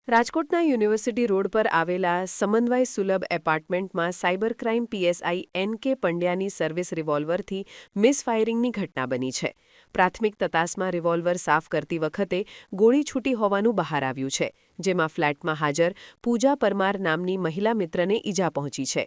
રાજકોટના university road પર આવેલા સમન્વય સુલભ એપાર્ટમેન્ટમાં સાયબર ક્રાઇમ પીએસઆઈ એન.કે. પંડ્યાની સર્વિસ રિવોલ્વરથી મિસફાયરિંગની ઘટના બની છે. પ્રાથમિક તપાસમાં રિવોલ્વર સાફ કરતી વખતે ગોળી છૂટી હોવાનું બહાર આવ્યું છે, જેમાં ફ્લેટમાં હાજર પૂજા પરમાર નામની મહિલા મિત્રને ઈજા પહોંચી છે.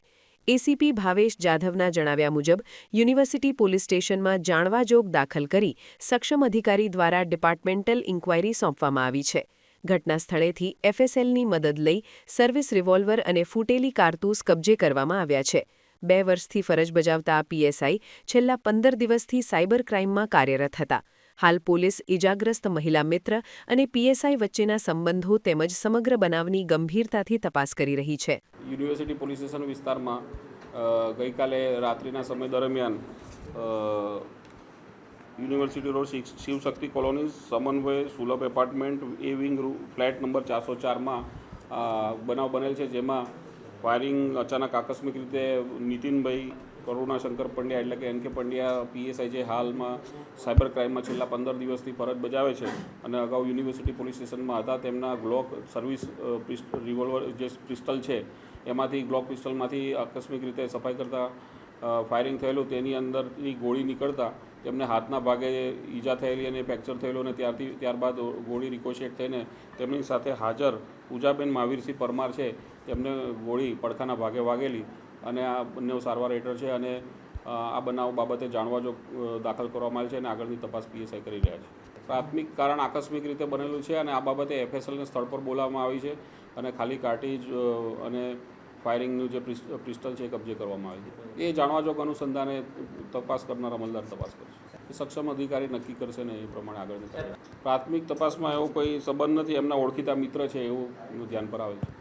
એસીપી ભાવેશ જાધવના જણાવ્યા મુજબ યુનિવર્સિટી પોલીસ સ્ટેશનમાં જાણવાજોગ દાખલ કરી સક્ષમ અધિકારી દ્વારા ડિપાર્ટમેન્ટલ ઇન્ક્વાયરી સોંપવામાં આવી છે. ઘટના સ્થળેથી એફએસએલની મદદ લઈ સર્વિસ રિવોલ્વર અને ફૂટેલી કારતૂસ કબજે કરવામાં આવ્યા છે. 2 વર્ષથી ફરજ બજાવતા આ પીએસઆઈ છેલ્લા 15 દિવસથી સાયબર ક્રાઇમમાં કાર્યરત હતા. હાલ પોલીસ ઇજાગ્રસ્ત મહિલા મિત્ર અને પીએસઆઈ વચ્ચેના સંબંધો તેમજ સમગ્ર બનાવની ગંભીરતાથી તપાસ કરી રહી છે. યુનિવર્સિટી પોલીસ સ્ટેશન વિસ્તારમાં ગઈકાલે રાત્રિના સમય દરમિયાન યુનિવર્સિટી રોડ શિવશક્તિ કોલોની સમન્વય સુલભ એપાર્ટમેન્ટ એ વિંગ ફ્લેટ નંબર 404માં બનાવ બનેલ છે, જેમાં ફાયરિંગ અચાનક આકસ્મિક રીતે નીતિનભાઈ કરુણાશંકર પંડ્યા એટલે કે એન.કે. પંડ્યા પીએસઆઈ જે હાલમાં સાયબર ક્રાઇમમાં છેલ્લા 15 દિવસથી ફરજ બજાવે છે અને અગાઉ યુનિવર્સિટી પોલીસ સ્ટેશનમાં હતા, તેમના ગ્લોક સર્વિસ રિવોલ્વર જે પિસ્ટલ છે એમાંથી ગ્લોક પિસ્ટલમાંથી આકસ્મિક રીતે સફાઈ કરતાં ફાયરિંગ થયેલું, તેની અંદરથી ગોળી નીકળતા તેમને હાથના ભાગે ઈજા થયેલી અને ફ્રેક્ચર થયેલું અને ત્યારબાદ ગોળી રિકોશેટ થઈને તેમની સાથે હાજર પૂજાબેન મહાવીરસિંહ પરમાર છે તેમને ગોળી પડખાના ભાગે વાગેલી અને આ બંને સારવાર હેઠળ છે અને આ બનાવ બાબતે જાણવાજોગ દાખલ કરવામાં આવેલ છે અને આગળની તપાસ પીએસઆઈ કરી રહ્યા છે. પ્રાથમિક કારણ આકસ્મિક રીતે બનેલું છે અને આ બાબતે એફએસએલને સ્થળ પર બોલાવવામાં આવી છે અને ખાલી કાર્ટીજ અને ફાયરિંગનું જે પિસ્ટલ છે એ કબજે કરવામાં આવી છે. એ જાણવાજોગ અનુસંધાને તપાસ કરનાર અમલદાર તપાસ કરશે. સક્ષમ અધિકારી નક્કી કરશે ને એ પ્રમાણે આગળની પ્રાથમિક તપાસમાં એવો કોઈ સંબંધ નથી, એમના ઓળખીતા મિત્ર છે એવું ધ્યાન પર આવે છે.